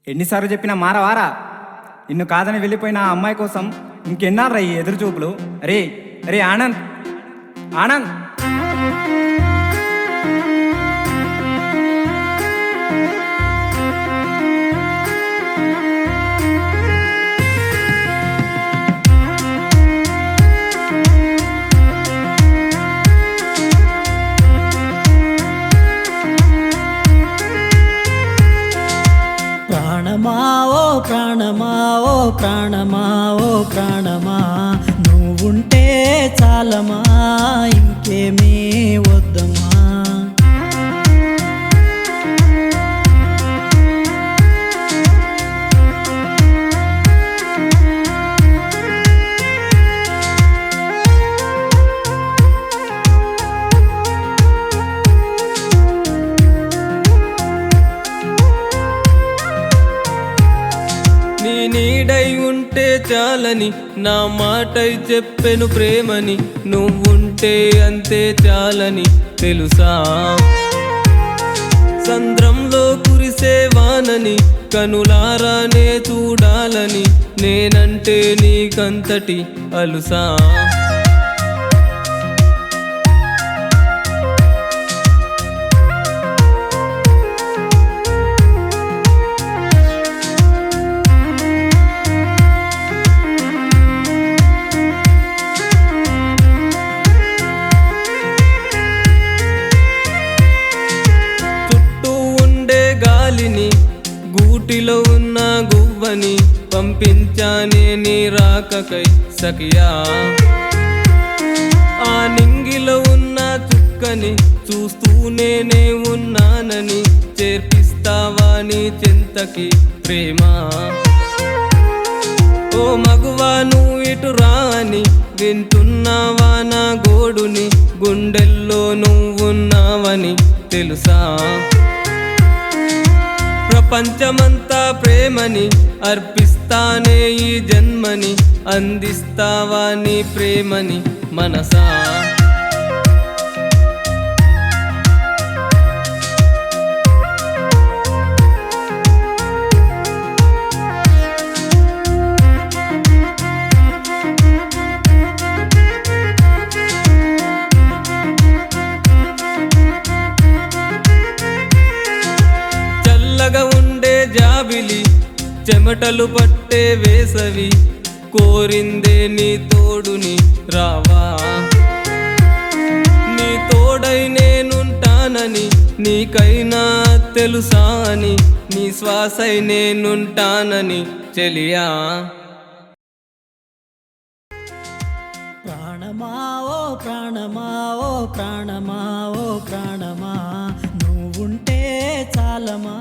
ఎన్నిసార్లు చెప్పినా మారవారా? నిన్ను కాదని వెళ్ళిపోయిన ఆ అమ్మాయి కోసం ఇంకెన్నారా ఈ ఎదురు చూపులు? అరే అరే ఆనంద్, ఆనంద్! ప్రాణమా ఓ ప్రాణమా ఓ ప్రాణమా ఓ ప్రాణమా, నువ్వుంటే చాలమా ఇంకేమీ వద్దమా. నీ నీడై ఉంటే చాలని నా మాటై చెప్పెను ప్రేమని, నువ్వుంటే అంతే చాలని తెలుసా. సంద్రంలో కురిసే వానని కనులారానే చూడాలని, నేనంటే నీకంతటి అలుసా. గాలిని గూటిలో ఉన్న గువ్వని పంపించానే నీ రాకకై సఖియా. ఆ నింగిలో ఉన్న చుక్కని చూస్తూనే ఉన్నానని, చేర్పిస్తావా నీ చెంతకి ప్రేమ. ఓ మగువా నువ్వు ఇటు రాని, వింటున్నావా నా గోడుని, గుండెల్లో నువ్వున్నావని తెలుసా. ప్రపంచమంతా ప్రేమని అర్పిస్తానే ఈ జన్మని, అందిస్తావా నీ ప్రేమని మనసా. చల్లగా ఉండే జాబిలి, చెమటలు పట్టే వేసవి, కోరిందే నీ తోడుని రావా. నీ తోడై నేనుంటానని నీకైనా తెలుసా అని, నీ శ్వాసై నేనుంటానని చెలియా. ప్రాణమా ఓ ప్రాణమా ఓ ప్రాణమా ఓ ప్రాణమా, నువ్వుంటే చాలమా